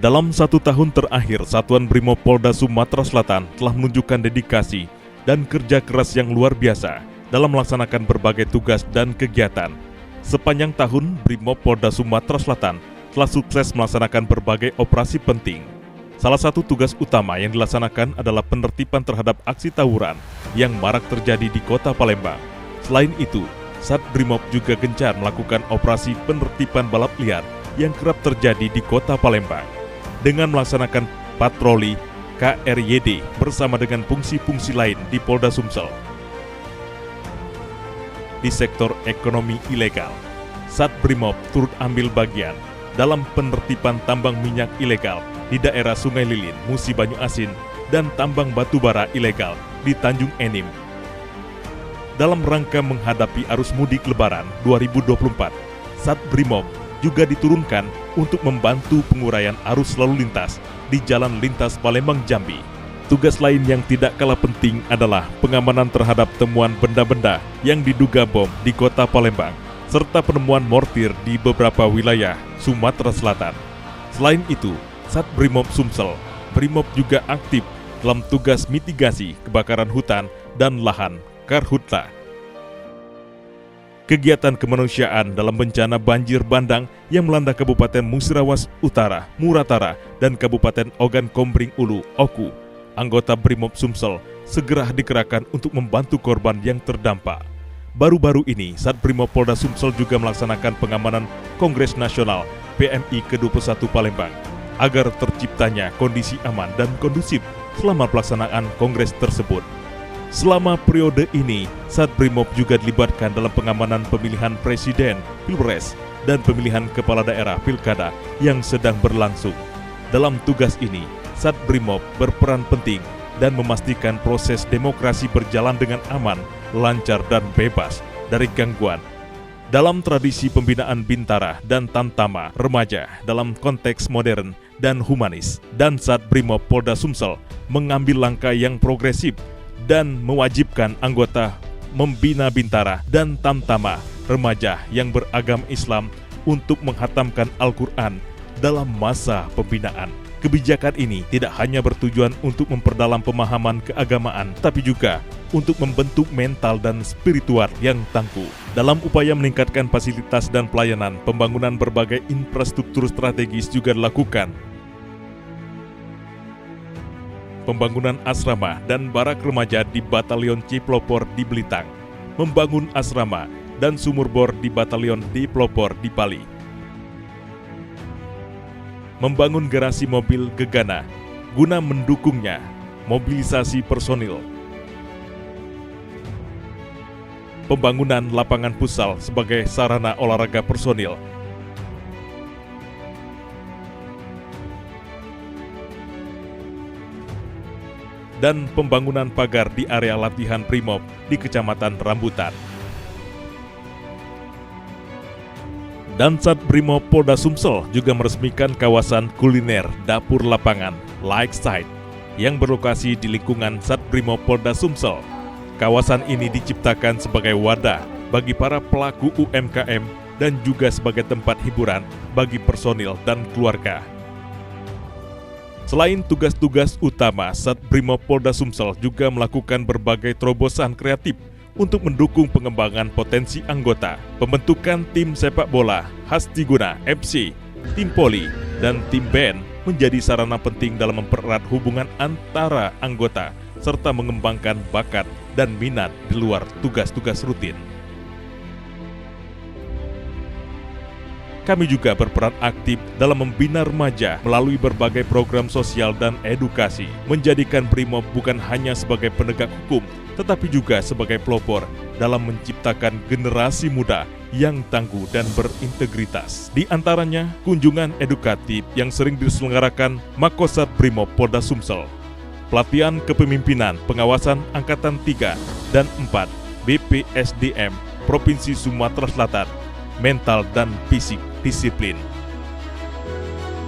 Dalam 1 tahun terakhir, Satuan Brimob Polda Sumatera Selatan telah menunjukkan dedikasi dan kerja keras yang luar biasa dalam melaksanakan berbagai tugas dan kegiatan. Sepanjang tahun, Brimob Polda Sumatera Selatan telah sukses melaksanakan berbagai operasi penting. Salah satu tugas utama yang dilaksanakan adalah penertiban terhadap aksi tawuran yang marak terjadi di Kota Palembang. Selain itu, Sat Brimob juga gencar melakukan operasi penertiban balap liar yang kerap terjadi di Kota Palembang dengan melaksanakan patroli KRYD bersama dengan fungsi-fungsi lain di Polda Sumsel. Di sektor ekonomi ilegal, Sat Brimob turut ambil bagian dalam penertiban tambang minyak ilegal di daerah Sungai Lilin, Musi Banyu Asin, dan tambang batubara ilegal di Tanjung Enim. Dalam rangka menghadapi arus mudik Lebaran 2024, Sat Brimob juga diturunkan untuk membantu penguraian arus lalu lintas di Jalan Lintas Palembang Jambi. Tugas lain yang tidak kalah penting adalah pengamanan terhadap temuan benda-benda yang diduga bom di Kota Palembang, serta penemuan mortir di beberapa wilayah Sumatera Selatan. Selain itu, Sat Brimob Sumsel, Brimob juga aktif dalam tugas mitigasi kebakaran hutan dan lahan Karhutla. Kegiatan kemanusiaan dalam bencana banjir bandang yang melanda Kabupaten Musirawas Utara, Muratara, dan Kabupaten Ogan Kombring Ulu, Oku, anggota Brimob Sumsel segera dikerahkan untuk membantu korban yang terdampak. Baru-baru ini, Sat Brimob Polda Sumsel juga melaksanakan pengamanan Kongres Nasional PMI ke-21 Palembang agar terciptanya kondisi aman dan kondusif selama pelaksanaan kongres tersebut. Selama periode ini, Sat Brimob juga dilibatkan dalam pengamanan pemilihan presiden, pilpres, dan pemilihan kepala daerah pilkada yang sedang berlangsung. Dalam tugas ini, Sat Brimob berperan penting dan memastikan proses demokrasi berjalan dengan aman, lancar, dan bebas dari gangguan. Dalam tradisi pembinaan Bintara dan Tamtama remaja dalam konteks modern dan humanis, dan Sat Brimob Polda Sumsel mengambil langkah yang progresif dan mewajibkan anggota membina Bintara dan Tamtama remaja yang beragama Islam untuk menghatamkan Al-Quran dalam masa pembinaan. Kebijakan ini tidak hanya bertujuan untuk memperdalam pemahaman keagamaan, tapi juga untuk membentuk mental dan spiritual yang tangguh. Dalam upaya meningkatkan fasilitas dan pelayanan, pembangunan berbagai infrastruktur strategis juga dilakukan. Pembangunan asrama dan barak remaja di Batalion C Pelopor di Belitang, membangun asrama dan sumur bor di Batalion D Pelopor di Pali, membangun garasi mobil Gegana guna mendukungnya mobilisasi personil, pembangunan lapangan futsal sebagai sarana olahraga personil, dan pembangunan pagar di area latihan Brimob di Kecamatan Rambutan. Dan Sat Brimob Polda Sumsel juga meresmikan kawasan kuliner dapur lapangan Like Site yang berlokasi di lingkungan Sat Brimob Polda Sumsel. Kawasan ini diciptakan sebagai wadah bagi para pelaku UMKM dan juga sebagai tempat hiburan bagi personil dan keluarga. Selain tugas-tugas utama, Sat Brimob Polda Sumsel juga melakukan berbagai terobosan kreatif untuk mendukung pengembangan potensi anggota, pembentukan tim sepak bola Hastiguna FC, tim poli, dan tim band menjadi sarana penting dalam mempererat hubungan antara anggota serta mengembangkan bakat dan minat di luar tugas-tugas rutin. Kami juga berperan aktif dalam membina remaja melalui berbagai program sosial dan edukasi, menjadikan Brimob bukan hanya sebagai penegak hukum, tetapi juga sebagai pelopor dalam menciptakan generasi muda yang tangguh dan berintegritas. Di antaranya, kunjungan edukatif yang sering diselenggarakan Makosat Brimob Polda Sumsel, pelatihan kepemimpinan pengawasan Angkatan 3 dan 4 BPSDM Provinsi Sumatera Selatan, mental dan fisik disiplin.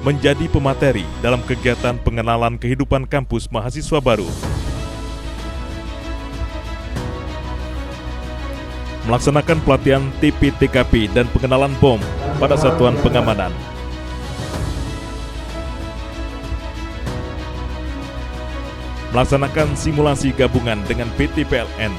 Menjadi pemateri dalam kegiatan pengenalan kehidupan kampus mahasiswa baru. Melaksanakan pelatihan TP-TKP dan pengenalan bom pada satuan pengamanan. melaksanakan simulasi gabungan dengan PT PLN.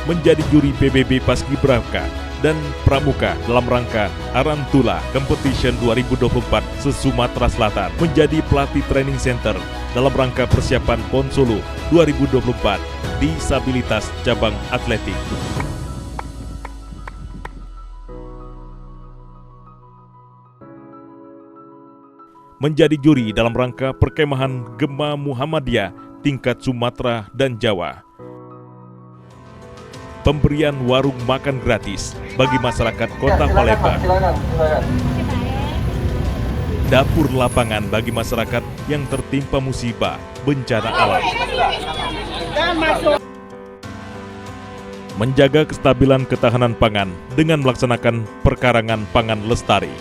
Menjadi juri PBB Paskibraka dan Pramuka dalam rangka Arantula Competition 2024 se-Sumatera Selatan, menjadi pelatih training center dalam rangka persiapan PON Solo 2024 disabilitas cabang atletik. Menjadi juri dalam rangka perkemahan Gema Muhammadiyah tingkat Sumatera dan Jawa. Pemberian warung makan gratis bagi masyarakat Kota Palembang. Dapur lapangan bagi masyarakat yang tertimpa musibah bencana alam. Menjaga kestabilan ketahanan pangan dengan melaksanakan perkarangan pangan lestari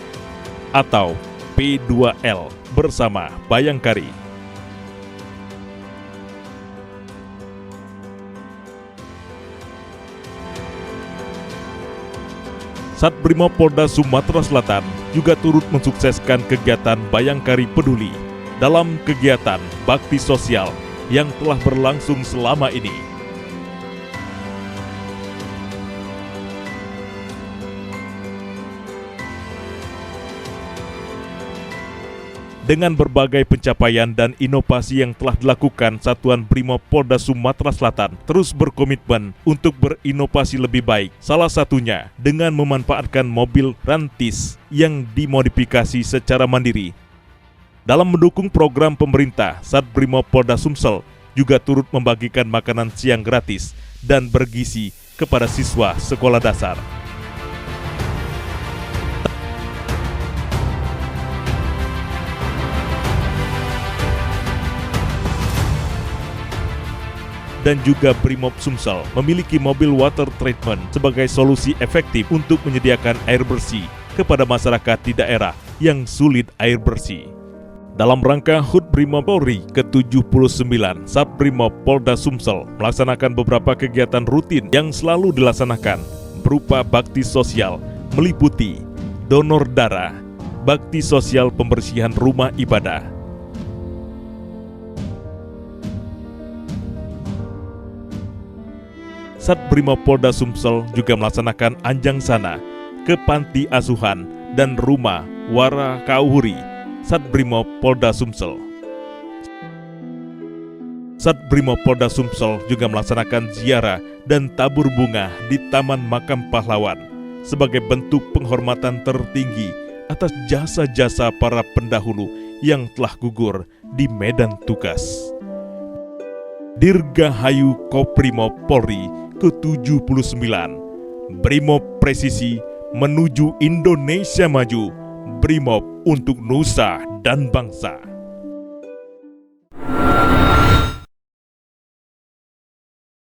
atau P2L bersama Bayangkari. Satbrimob Polda Sumatera Selatan juga turut mensukseskan kegiatan Bayangkari Peduli dalam kegiatan bakti sosial yang telah berlangsung selama ini. Dengan berbagai pencapaian dan inovasi yang telah dilakukan, Satuan Brimob Polda Sumatera Selatan terus berkomitmen untuk berinovasi lebih baik. Salah satunya dengan memanfaatkan mobil rantis yang dimodifikasi secara mandiri. Dalam mendukung program pemerintah, Satbrimob Polda Sumsel juga turut membagikan makanan siang gratis dan bergizi kepada siswa sekolah dasar. Dan juga Brimob Sumsel memiliki mobil water treatment sebagai solusi efektif untuk menyediakan air bersih kepada masyarakat di daerah yang sulit air bersih. Dalam rangka HUT Brimob Polri ke-79, Satbrimob Polda Sumsel melaksanakan beberapa kegiatan rutin yang selalu dilaksanakan berupa bakti sosial meliputi donor darah, bakti sosial pembersihan rumah ibadah, Satbrimob Polda Sumsel juga melaksanakan anjang sana ke panti asuhan dan rumah Wara Kauhuri Satbrimob Polda Sumsel. Satbrimob Polda Sumsel juga melaksanakan ziarah dan tabur bunga di Taman Makam Pahlawan sebagai bentuk penghormatan tertinggi atas jasa-jasa para pendahulu yang telah gugur di medan tugas. Dirgahayu Koprimob Polri ke-79, Brimob Presisi menuju Indonesia Maju, Brimob untuk Nusa dan Bangsa.